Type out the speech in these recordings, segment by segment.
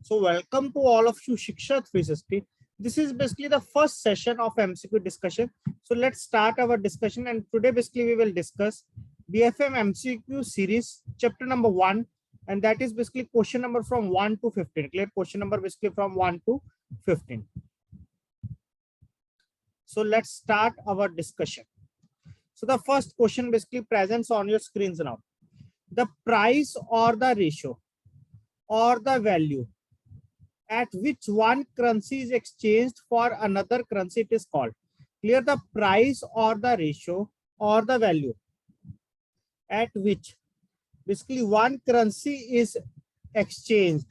So welcome to all of you Shiksha 360. This is basically the first session of MCQ discussion. So let's start our discussion, and today basically we will discuss BFM MCQ series chapter number 1, and that is basically question number from 1 to 15. Clear? Question number basically from 1 to 15. So let's start our discussion. So the first question basically presents on your screens now. The price or the ratio or the value at which one currency is exchanged for another currency, it is called. Clear? The price or the ratio or the value at which basically one currency is exchanged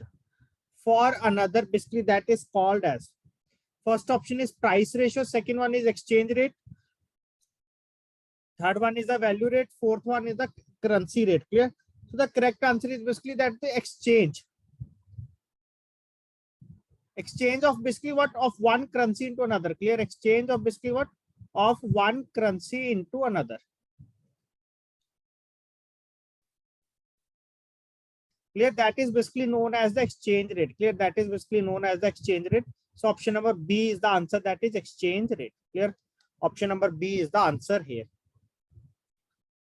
for another, basically that is called as, first option is price ratio, second one is exchange rate, third one is the value rate, fourth one is the currency rate. Clear? So the correct answer is basically that the exchange of basically what, of one currency into another. Clear? Exchange of basically what, of one currency into another. Clear? That is basically known as the exchange rate. Clear? That is basically known as the exchange rate. So option number B is the answer, that is exchange rate. Clear? Option number B is the answer here.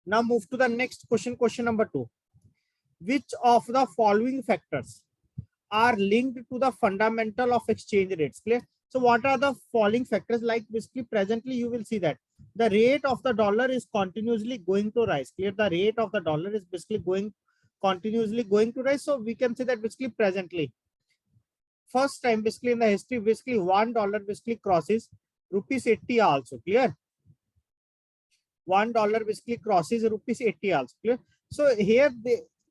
Now move to the next question, question number 2. Which of the following factors are linked to the fundamental of exchange rates? Clear? So what are the following factors? Like basically presently you will see that the rate of the dollar is continuously going to rise. Clear? The rate of the dollar is basically continuously going to rise. So we can say that basically presently, first time basically in the history, basically $1 basically crosses rupees 80 also. Clear? $1 basically crosses rupees 80 also. Clear? So here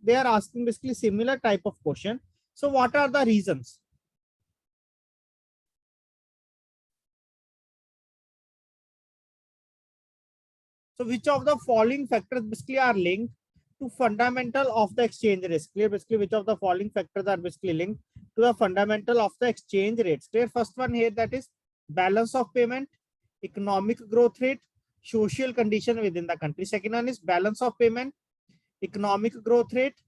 they are asking basically similar type of question. So what are the reasons? So which of the following factors basically are linked to fundamental of the exchange rates? Clear? Basically which of the following factors are basically linked to the fundamental of the exchange rates? Clear? First one here, that is balance of payment, economic growth rate, social condition within the country. Second one is balance of payment, economic growth rate,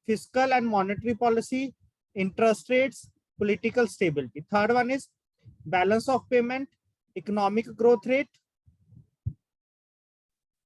fiscal and monetary policy, interest rates, political stability. Third one is balance of payment, economic growth rate,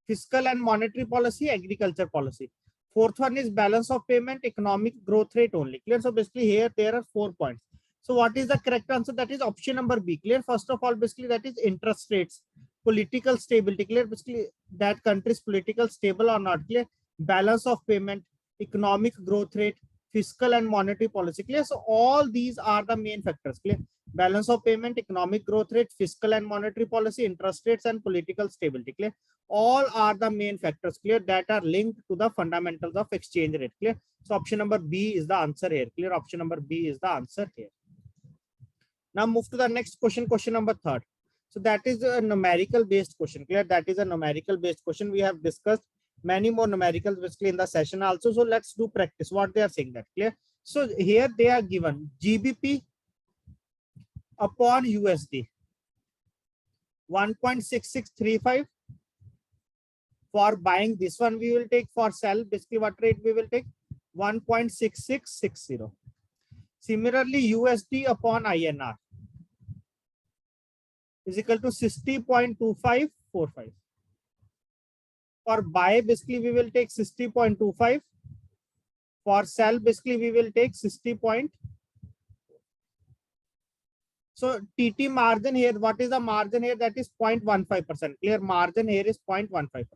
fiscal and monetary policy, agriculture policy. Fourth one is balance of payment, economic growth rate only. Clear? So basically here there are 4 points. So what is the correct answer? That is option number B. Clear? First of all, basically that is interest rates, political stability. Clear? Basically that country is political stable or not. Clear? Balance of payment, economic growth rate, fiscal and monetary policy. Clear? So all these are the main factors. Clear? Balance of payment, economic growth rate, fiscal and monetary policy, interest rates and political stability. Clear? All are the main factors. Clear? That are linked to the fundamentals of exchange rate. Clear? So option number B is the answer here. Clear? Option number B is the answer here. Now move to the next question, question number 3. So that is a numerical based question. Clear? That is a numerical based question. We have discussed many more numericals basically in the session also. So let's do practice what they are saying. That clear? So here they are given GBP upon USD 1.6635 for buying. This one we will take. For sell, basically what rate we will take? 1.6660. Similarly, USD upon INR is equal to 60.2545. For buy, basically we will take 60.25. For sell, basically we will take 60. So TT margin here, what is the margin here? That is 0.15%. Clear? Margin here is 0.15%.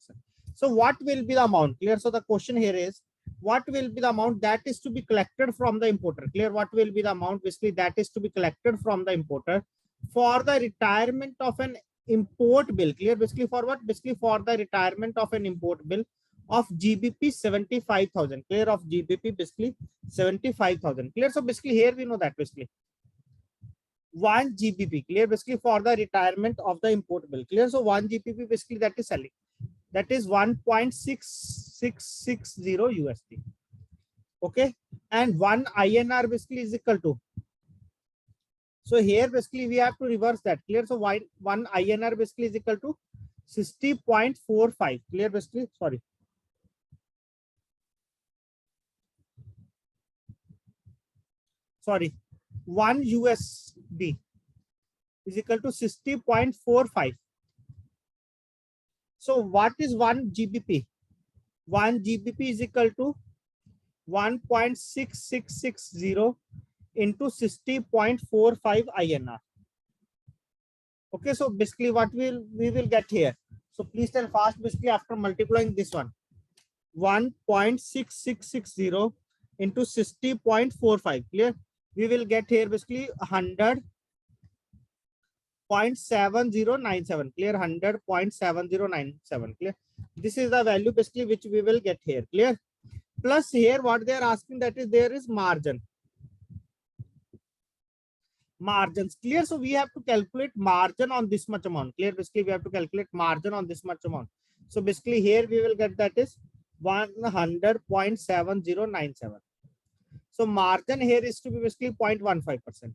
So what will be the amount? Clear? So the question here is, what will be the amount that is to be collected from the importer? Clear? What will be the amount basically that is to be collected from the importer for the retirement of an import bill? Clear? Basically for what? Basically for the retirement of an import bill of GBP 75,000. Clear? Of GBP basically 75,000. Clear? So basically here we know that basically 1 GBP. Clear? Basically for the retirement of the import bill. Clear? So 1 GBP basically that is selling. That is 1.6660 USD. Okay. And 1 INR basically is equal to. So here basically we have to reverse that. Clear? So 1 INR basically is equal to 60.45. Clear? Basically, sorry. sorry, 1 USD is equal to 60.45. So what is 1 GBP? 1 GBP is equal to 1.6660 into 60.45 INR. Okay, so basically what we will get here. So please tell fast, basically after multiplying this one, 1.6660 into 60.45, clear? We will get here basically 100.7097, clear? 100.7097, clear? This is the value basically which we will get here, clear? Plus here what they are asking, that is there is margins, clear? So we have to calculate margin on this much amount, clear? Basically we have to calculate margin on this much amount. So basically here we will get that is 100.7097. So margin here is to be basically 0.15%.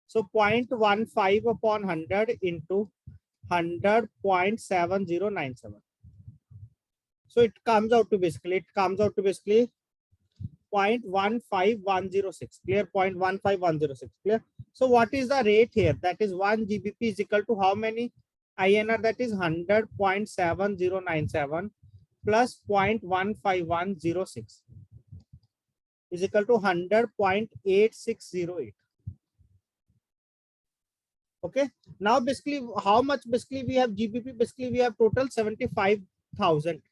So 0.15 upon 100 into 100.7097. So it comes out to basically 0.15106, clear? 0.15106, clear? So what is the rate here? That is 1 GBP is equal to how many INR? That is 100.7097 plus 0.15106 is equal to 100.8608. Okay, now basically how much basically we have GBP? Basically we have total 75,000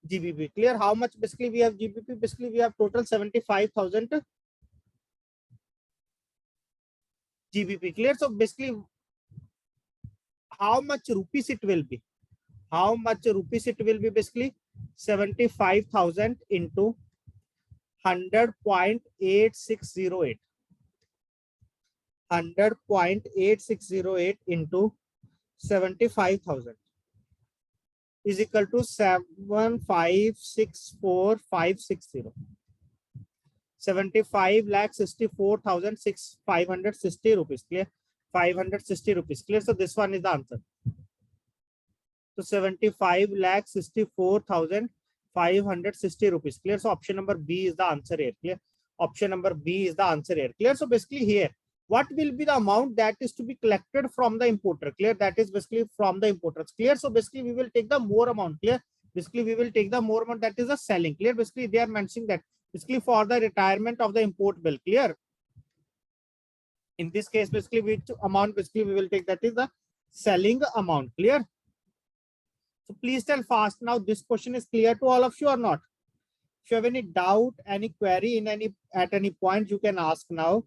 GBP, clear? How much basically we have GBP? Basically we have total 75,000 GBP, clear? So basically how much rupees it will be? How much rupees it will be? Basically 75,000 into 100.8608. 100.8608 into 75,000 is equal to 7564560. 75,64,560 rupees, clear? 560 rupees, clear? So this one is the answer. So 75,64,560 rupees, clear? So option number B is the answer here, clear? Option number B is the answer here, clear? So basically here, what will be the amount that is to be collected from the importer, clear? That is basically from the importers, clear? So basically we will take the more amount, clear? Basically we will take the more amount, that is the selling, clear? Basically they are mentioning that basically for the retirement of the import bill, clear? In this case, basically which amount basically we will take, that is the selling amount, clear? So please tell fast now, this question is clear to all of you or not? If you have any doubt, any query in at any point, you can ask now.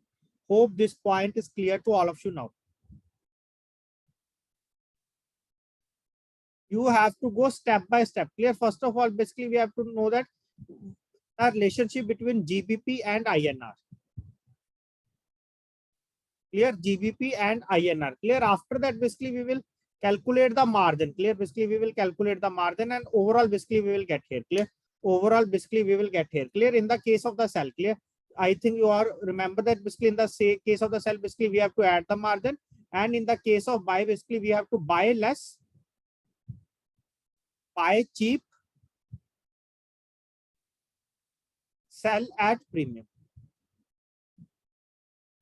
Hope this point is clear to all of you now. You have to go step by step, clear? First of all, basically we have to know that the relationship between GBP and INR. Clear? GBP and INR, clear? After that, basically we will calculate the margin, clear? Basically we will calculate the margin and overall basically we will get here, clear? Overall basically we will get here, clear? In the case of the sell, clear? I think you are remember that basically in the case of the sell, basically we have to add the margin, and in the case of buy, basically we have to buy less, buy cheap, sell at premium.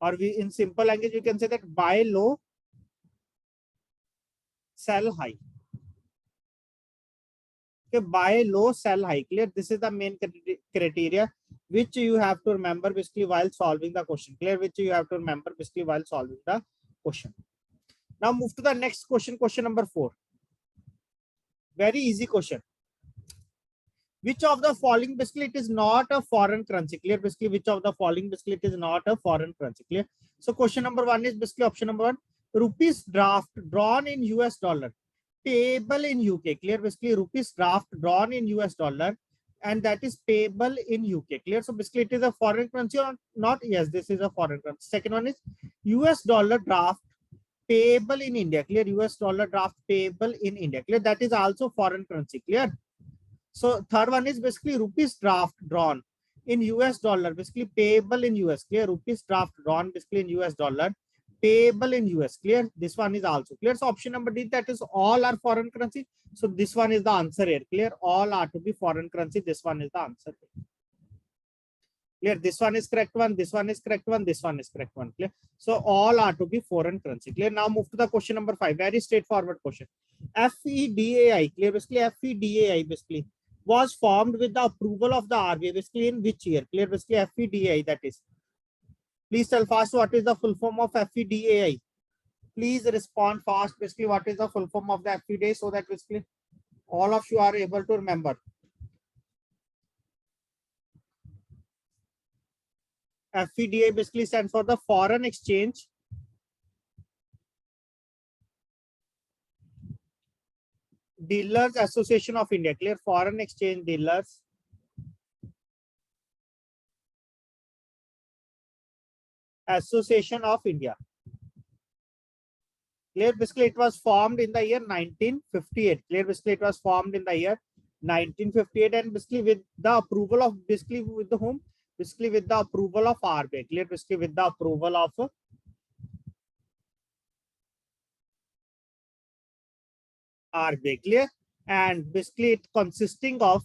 Or we, in simple language, you can say that buy low, sell high. Okay, buy low, sell high, clear? This is the main criteria which you have to remember basically while solving the question, clear? Which you have to remember basically while solving the question. Now move to the next question, question number 4. Very easy question. Which of the following basically it is not a foreign currency, clear? Basically which of the following basically it is not a foreign currency, clear? So question number 1 is basically option number 1, rupees draft drawn in US dollar, payable in UK, clear? Basically rupees draft drawn in US dollar and that is payable in UK, clear? So basically it is a foreign currency or not? Yes, this is a foreign currency. Second one is US dollar draft payable in India, clear? US dollar draft payable in India, clear? That is also foreign currency, clear? So third one is basically rupees draft drawn in US dollar, basically payable in US, clear? Rupees draft drawn basically in US dollar, payable in US, clear? This one is also clear. So option number D, that is all are foreign currency. So this one is the answer here, clear? All are to be foreign currency. This one is the answer. Clear? This one is correct one, this one is correct one, this one is correct one. Clear? So all are to be foreign currency. Clear? Now move to the question number 5. Very straightforward question. FEDAI. Clear? Basically FEDAI basically was formed with the approval of the RBI. Basically in which year? Clear? Basically FEDAI, that is. Please tell fast what is the full form of FEDAI. Please respond fast. Basically what is the full form of the FEDAI, so that basically all of you are able to remember. FEDA basically stands for the Foreign Exchange Dealers Association of India. Clear? Foreign Exchange Dealers Association of India. Clear? Basically it was formed in the year 1958. Clear? Basically it was formed in the year 1958, and basically with the approval of, basically with the whom? Basically with the approval of RBI. Clear? Basically with the approval of RBI. Clear? And basically it consisting of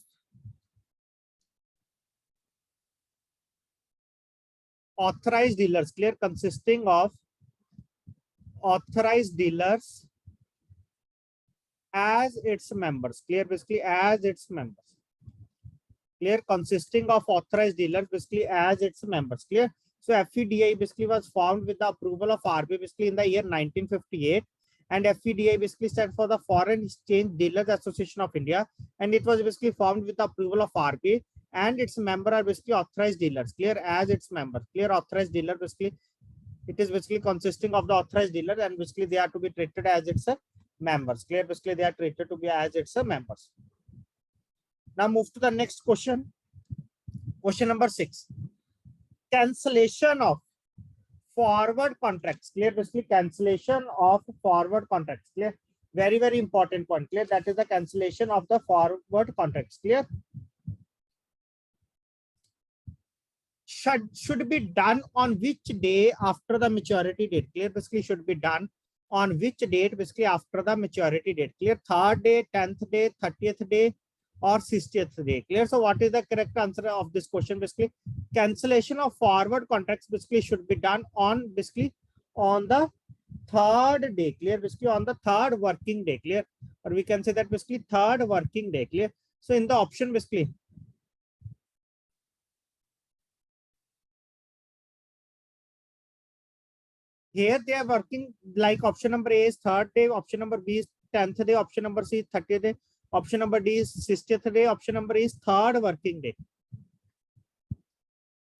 authorized dealers. Clear? Consisting of authorized dealers as its members. Clear? Basically as its members. Clear? Consisting of authorized dealers basically as its members. Clear? So FEDI basically was formed with the approval of RBI basically in the year 1958, and FEDI basically stands for the Foreign Exchange Dealers Association of India, and it was basically formed with the approval of RBI, and its member are basically authorized dealers. Clear? As its member. Clear? Authorized dealer basically it is basically consisting of the authorized dealer, and basically they are to be treated as its members. Clear? Basically they are treated to be as its members. Now move to the next question. Question number 6. Cancellation of forward contracts. Clear? Basically cancellation of forward contracts. Clear? Very, very important point. Clear? That is the cancellation of the forward contracts. Clear? Should be done on which day after the maturity date? Clear? Basically should be done on which date? Basically after the maturity date. Clear? 3rd day, 10th day, 30th day, or 60th day. Clear? So what is the correct answer of this question? Basically cancellation of forward contracts basically should be done on basically on the 3rd day. Clear? Basically on the 3rd working day. Clear? Or we can say that basically 3rd working day. Clear? So in the option basically here they are working like option number A is 3rd day, option number B is 10th day, option number C is 30th day, option number D is 60th day, option number E is 3rd working day.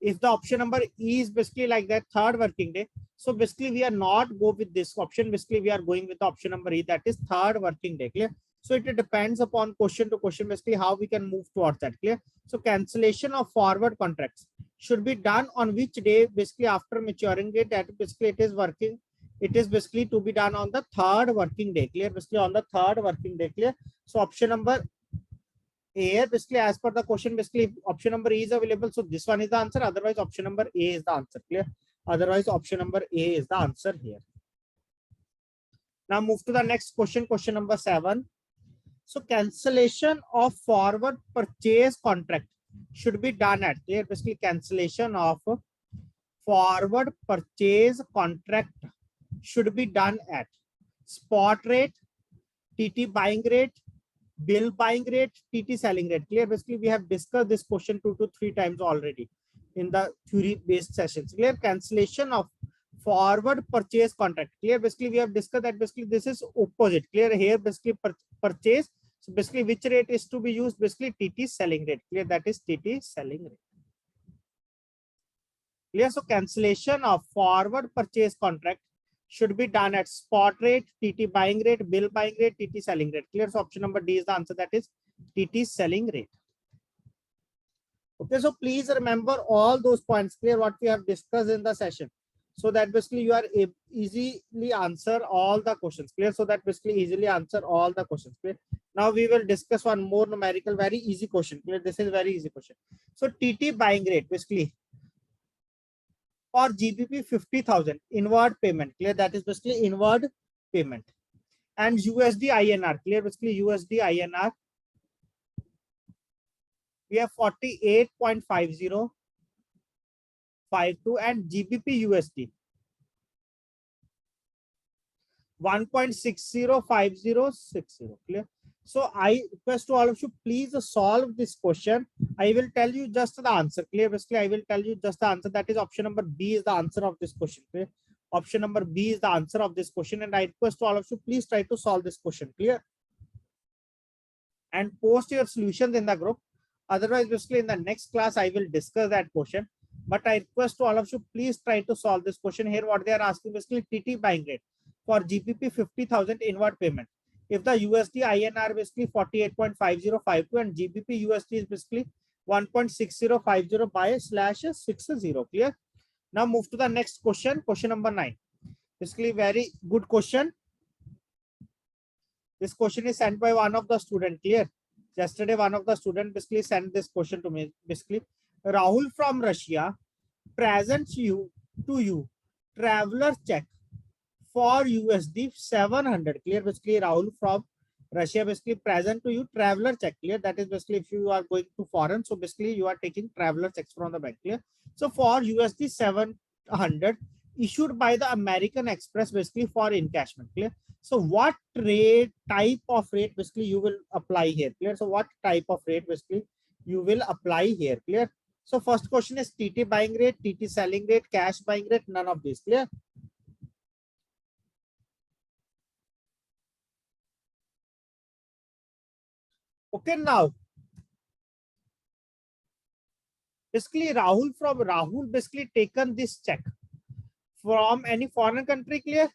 If the option number E is basically like that, 3rd working day, so basically we are not go with this option. Basically we are going with the option number E, that is 3rd working day. Clear? So it depends upon question to question basically how we can move towards that. Clear? So cancellation of forward contracts should be done on which day? Basically after maturing date, that basically it is working. It is basically to be done on the 3rd working day. Clear? Basically on the 3rd working day. Clear? So option number A, basically as per the question, basically option number E is available. So this one is the answer. Otherwise option number A is the answer. Clear? Otherwise option number A is the answer here. Now move to the next question. Question number 7. So cancellation of forward purchase contract should be done at. Clear? Basically cancellation of forward purchase contract should be done at spot rate, TT buying rate, bill buying rate, TT selling rate. Clear? Basically we have discussed this question 2 to 3 times already in the theory based sessions. Clear? Cancellation of forward purchase contract. Clear? Basically we have discussed that basically this is opposite. Clear? Here basically purchase. So basically which rate is to be used? Basically TT selling rate. Clear? That is TT selling rate. Clear? So cancellation of forward purchase contract should be done at spot rate, TT buying rate, bill buying rate, TT selling rate. Clear? So option number D is the answer, that is TT selling rate. Okay, so please remember all those points. Clear? What we have discussed in the session, so that basically you are easily answer all the questions. Clear? So that basically easily answer all the questions. Clear? Now we will discuss one more numerical, very easy question. Clear? This is very easy question. So TT buying rate basically for GBP 50,000 inward payment. Clear? That is basically inward payment. And USD INR. Clear? Basically USD INR. We have 48.50 52 and GBP USD 1.605060. Clear? So I request to all of you, please solve this question. I will tell you just the answer. Clear? Basically, I will tell you just the answer. That is option number B is the answer of this question. Clear? Option number B is the answer of this question. And I request to all of you, please try to solve this question. Clear? And post your solutions in the group. Otherwise, basically in the next class, I will discuss that question. But I request to all of you, please try to solve this question. Here, what they are asking, basically TT buying rate for GBP 50,000 inward payment. If the USD INR basically 48.5052 and GBP USD is basically 1.6050 by /60. Clear? Now move to the next question. Question number 9. Basically very good question. This question is sent by one of the student. Clear? Yesterday, one of the student basically sent this question to me. Basically, Rahul from Russia presents you traveler check for USD 700. Clear? Basically, Rahul from Russia basically present to you traveler check. Clear? That is basically if you are going to foreign, so basically you are taking traveler checks from the bank. Clear? So for USD 700 issued by the American Express basically for encashment. Clear? So what type of rate basically you will apply here? Clear? So what type of rate basically you will apply here? Clear? So first question is TT buying rate, TT selling rate, cash buying rate, none of this. Clear? Okay, now basically Rahul basically taken this check from any foreign country. Clear?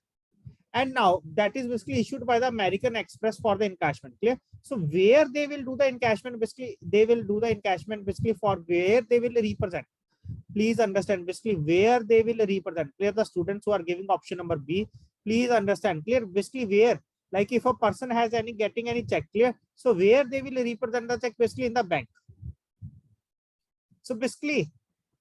And now that is basically issued by the American Express for the encashment. Clear? So where they will do the encashment, basically they will do the encashment basically for where they will represent. Please understand basically where they will represent. Clear? The students who are giving option number B, please understand. Clear? Basically where, like if a person has getting any check. Clear? So where they will represent the check, basically in the bank. So basically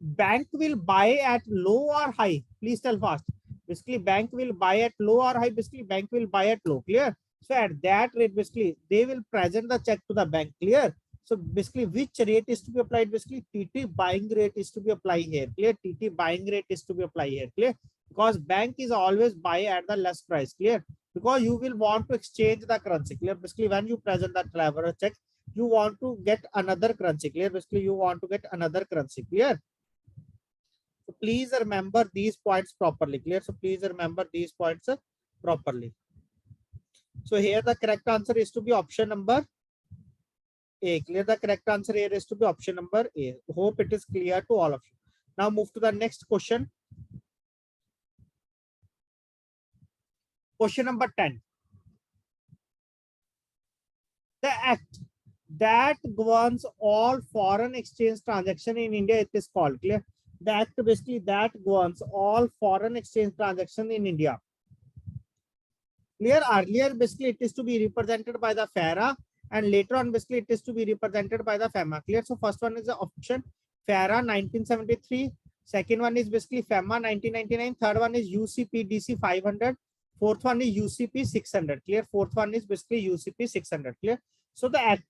bank will buy at low or high. Please tell fast. Basically bank will buy at low or high. Basically bank will buy at low. Clear? So at that rate basically they will present the check to the bank. Clear? So basically which rate is to be applied? Basically TT buying rate is to be applied here. Clear? TT buying rate is to be applied here. Clear? Because bank is always buy at the less price. Clear? Because you will want to exchange the currency. Clear? Basically when you present the traveler check, you want to get another currency. Clear? Basically you want to get another currency. Clear? So please remember these points properly. Clear? So please remember these points properly. So here the correct answer is to be option number A. Clear? The correct answer here is to be option number A. Hope it is clear to all of you. Now move to the next question. Question number 10. The act that governs all foreign exchange transaction in India, it is called. Clear? The act basically that governs all foreign exchange transaction in India. Clear? Earlier basically it is to be represented by the FARA, and later on basically it is to be represented by the FEMA. Clear? So first one is the option FARA 1973. Second one is basically FEMA 1999. Third one is UCPDC 500. Fourth one is UCP 600. Clear? Fourth one is basically UCP 600. Clear? So the act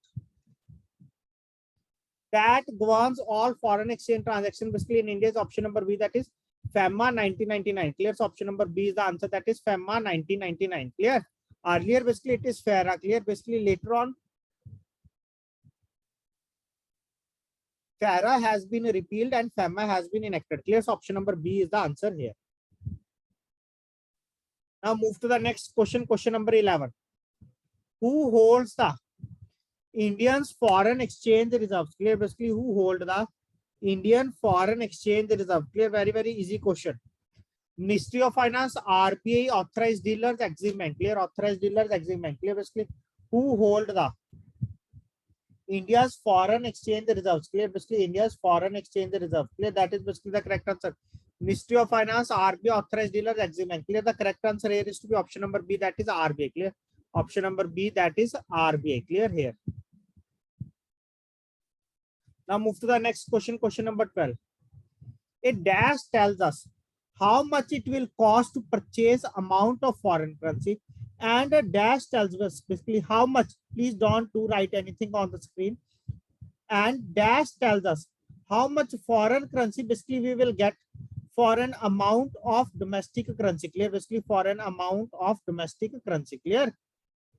that governs all foreign exchange transactions basically in India is option number B, that is FEMA 1999. Clear? So option number B is the answer, that is FEMA 1999. Clear? Earlier basically it is FARA. Clear? Basically later on FARA has been repealed and FEMA has been enacted. Clear? So option number B is the answer here. Now move to the next question. Question number 11. Who holds the Indian's foreign exchange reserves? Clear? Basically who hold the Indian foreign exchange reserve? Clear? Very, very easy question. Ministry of Finance, RBI, authorized dealers, Exim Bank. Clear? Authorized dealers, Exim Bank. Clear? Basically who hold the India's foreign exchange reserves? Clear? Basically India's foreign exchange reserve. Clear? That is basically the correct answer. Ministry of Finance, RBI, authorized dealers, Exim Bank. Clear? The correct answer here is to be option number B, that is RBI. Clear? Option number B, that is RBI. Clear here? Now move to the next question. Question number 12. A dash tells us how much it will cost to purchase amount of foreign currency, and a dash tells us basically how much. Please don't write anything on the screen. And dash tells us how much foreign currency basically we will get for an amount of domestic currency, clear? Basically for an amount of domestic currency, clear?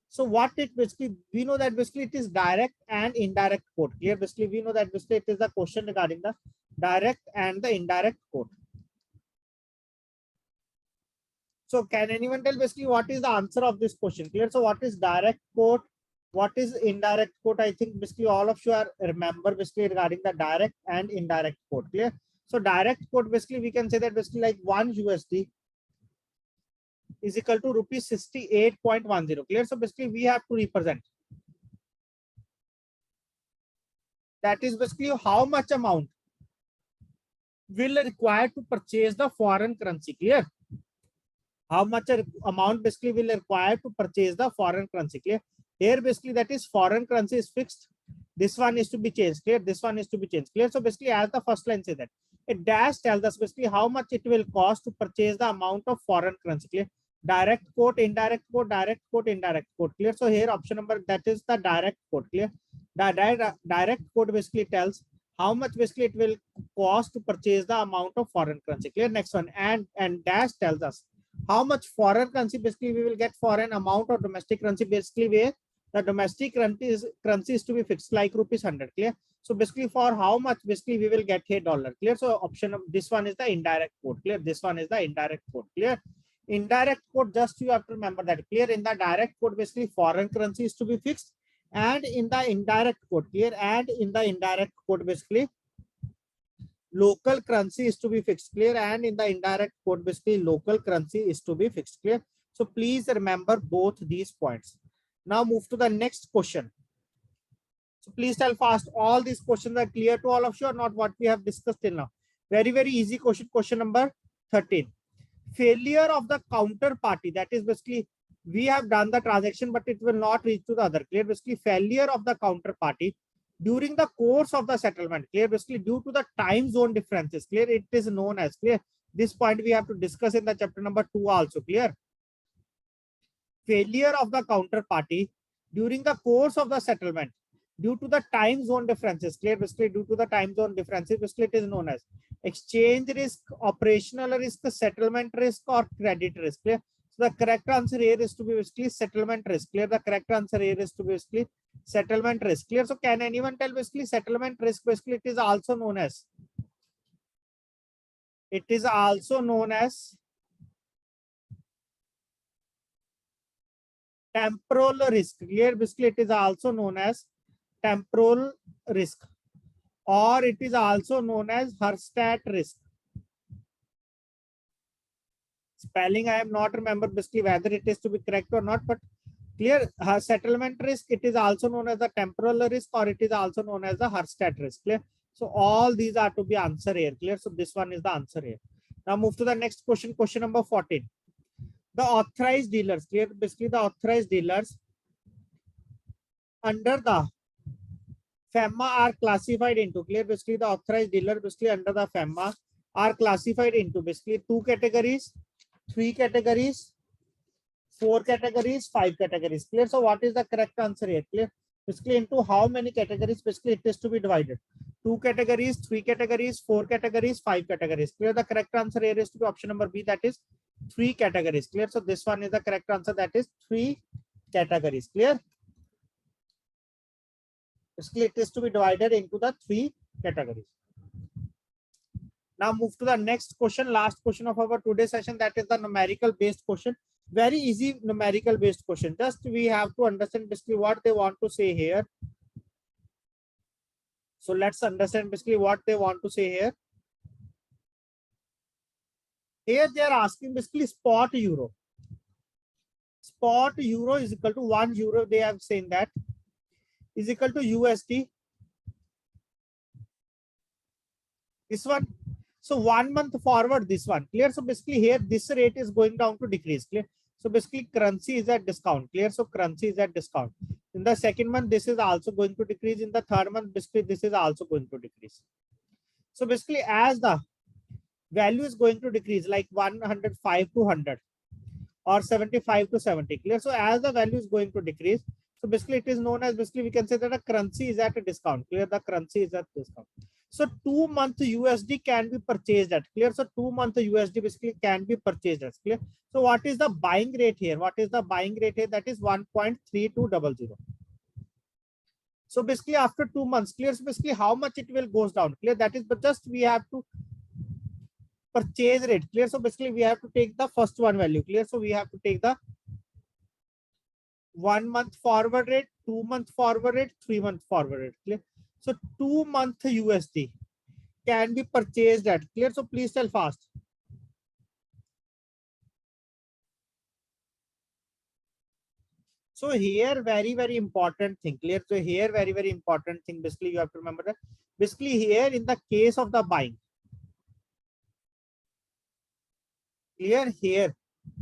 So what it basically, we know that basically it is direct and indirect quote, clear? Basically we know that basically it is the question regarding the direct and the indirect quote. So can anyone tell basically what is the answer of this question, clear? So what is direct quote, what is indirect quote? I think basically all of you are remember basically regarding the direct and indirect quote, clear? So direct quote, basically we can say that basically like 1 USD is equal to rupees 68.10, clear? So basically we have to represent, that is basically how much amount will require to purchase the foreign currency, clear? How much amount basically will require to purchase the foreign currency, clear? Here basically that is foreign currency is fixed, this one is to be changed, clear? This one is to be changed, clear? So basically as the first line says that it dash tells us basically how much it will cost to purchase the amount of foreign currency, clear? Direct quote, indirect quote, direct quote, indirect quote, clear? So here option number, that is the direct quote, clear? The direct quote basically tells how much basically it will cost to purchase the amount of foreign currency, clear? Next one, and dash tells us how much foreign currency basically we will get for an amount of domestic currency, basically where the domestic currency is to be fixed, like rupees 100, clear? So basically for how much basically we will get here dollar, clear? So option of this one is the indirect quote, clear? This one is the indirect quote, clear? Indirect quote, just you have to remember that, clear? In the direct quote basically foreign currency is to be fixed, and in the indirect quote, clear? And in the indirect quote basically local currency is to be fixed, clear? And in the indirect quote basically local currency is to be fixed, clear? So please remember both these points. Now move to the next question. So please tell fast, all these questions are clear to all of you or not, what we have discussed till now? Very, very easy question. Question number 13. Failure of the counterparty, that is basically we have done the transaction but it will not reach to the other, clear? Basically failure of the counterparty during the course of the settlement, clear? Basically due to the time zone differences, clear? It is known as, clear? This point we have to discuss in the chapter number 2 also, clear? Failure of the counterparty during the course of the settlement due to the time zone differences, clear? Basically due to the time zone differences, basically it is known as exchange risk, operational risk, settlement risk, or credit risk, clear? So the correct answer here is to be basically settlement risk, clear? The correct answer here is to be basically settlement risk, clear? So can anyone tell basically settlement risk, basically it is also known as, it is also known as temporal risk, clear? Basically it is also known as temporal risk, or it is also known as Hurstad risk. Spelling I am not remember basically whether it is to be correct or not, but clear? Settlement risk, it is also known as the temporal risk, or it is also known as the Hurstad risk, clear? So all these are to be answer here, clear? So this one is the answer here. Now move to the next question. Question number 14. The authorized dealers, clear? Basically the authorized dealers under the FEMA are classified into, clear? Basically the authorized dealer basically under the FEMA are classified into basically 2 categories, 3 categories, 4 categories, 5 categories, clear? So what is the correct answer here, clear? Basically into how many categories basically it is to be divided? 2 categories, 3 categories, 4 categories, 5 categories, clear? The correct answer here is to be option number B, that is 3 categories, clear? So this one is the correct answer, that is 3 categories, clear? Basically it is to be divided into the 3 categories. Now move to the next question, last question of our today's session, that is the numerical based question. Very easy numerical based question. Just we have to understand basically what they want to say here. So let's understand basically what they want to say here. Here they are asking basically spot euro. Spot euro is equal to 1 euro. They have saying that is equal to USD. This one. So 1 month forward, this one, clear? So basically here this rate is going down to decrease, clear? So basically currency is at discount, clear? So currency is at discount. In the second month, this is also going to decrease. In the third month, basically this is also going to decrease. So basically as the value is going to decrease, like 105 to 100 or 75 to 70, clear? So as the value is going to decrease, so basically it is known as, basically we can say that the currency is at a discount, clear? The currency is at discount. So 2-month USD can be purchased at, clear? So 2-month USD basically can be purchased as, clear? So what is the buying rate here? What is the buying rate here? That is 1.3200. So basically after 2 months, clear? So basically how much it will goes down, clear? That is, but just we have to purchase rate, clear? So basically we have to take the first one value, clear? So we have to take the 1 month forward rate, 2 month forward rate, 3 month forward rate, clear? So 2-month USD can be purchased at, clear? So please tell fast. So here very important thing, clear? So here very important thing, basically you have to remember that basically here in the case of the buying, clear, here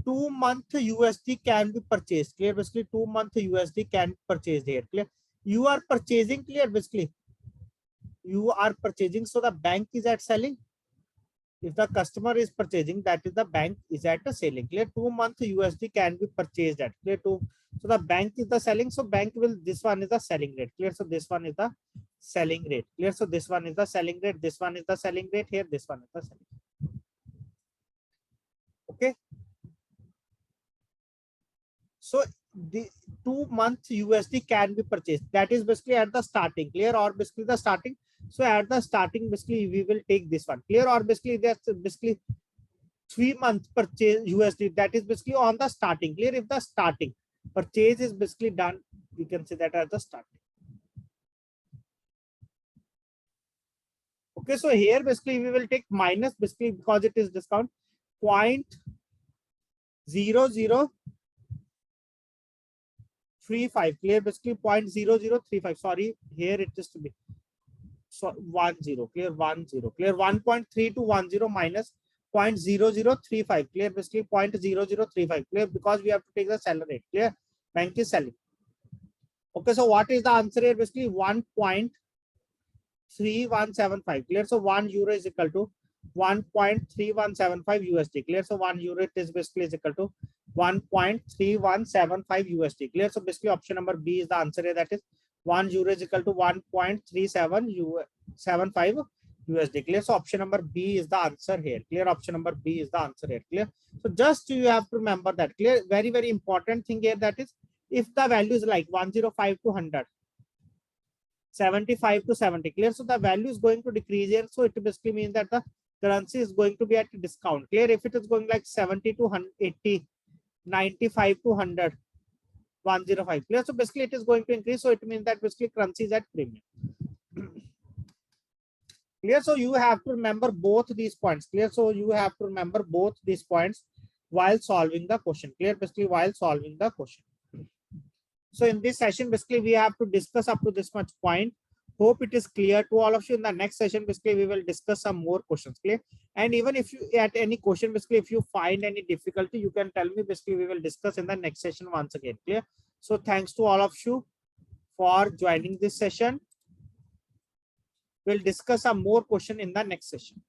2-month USD can be purchased, clear? Basically 2-month USD can be purchased here, clear? You are purchasing, clear? Basically you are purchasing, so the bank is at selling. If the customer is purchasing, that is the bank is at the selling, clear? 2-month USD can be purchased at, clear? So the bank is the selling, so bank will, this one is the selling rate, clear? So this one is the selling rate, clear? So this one is the selling rate, this one is the selling rate, here this one is the selling rate. Okay, so the 2-month USD can be purchased, that is basically at the starting, clear? Or basically the starting, so at the starting basically we will take this one, clear? Or basically that's basically 3-month purchase USD, that is basically on the starting, clear? If the starting purchase is basically done, we can say that at the starting. Okay, so here basically we will take minus, basically because it is discount, 0.0035, clear? Basically 0.0035, sorry, here it is to be, so 10, clear? 10, clear? 1.3210 minus 0.0035, clear? Basically 0.0035, clear? Because we have to take the seller rate, clear? Bank is selling. Okay, so what is the answer here? Basically 1.3175, clear? So 1 euro is equal to 1.3175 USD, clear? So 1 euro is basically is equal to 1.3175 USD, clear? So basically option number B is the answer here, that is 1 euro is equal to 1.3775 USD, clear? So option number B is the answer here, clear? Option number B is the answer here, clear? So just you have to remember that, clear? Very important thing here, that is if the value is like 105 to 100, 75 to 70, clear? So the value is going to decrease here, so it basically means that the currency is going to be at a discount, clear? If it is going like 70 to 180, 95 to 100, 105, clear? So basically it is going to increase, so it means that basically currency is at premium. Clear? So you have to remember both these points, clear? So you have to remember both these points while solving the question, clear? Basically while solving the question. So in this session, basically we have to discuss up to this much point. Hope it is clear to all of you. In the next session, basically we will discuss some more questions, clear? And even if you at any question, basically if you find any difficulty, you can tell me. Basically we will discuss in the next session once again, clear? So thanks to all of you for joining this session. We'll discuss some more question in the next session.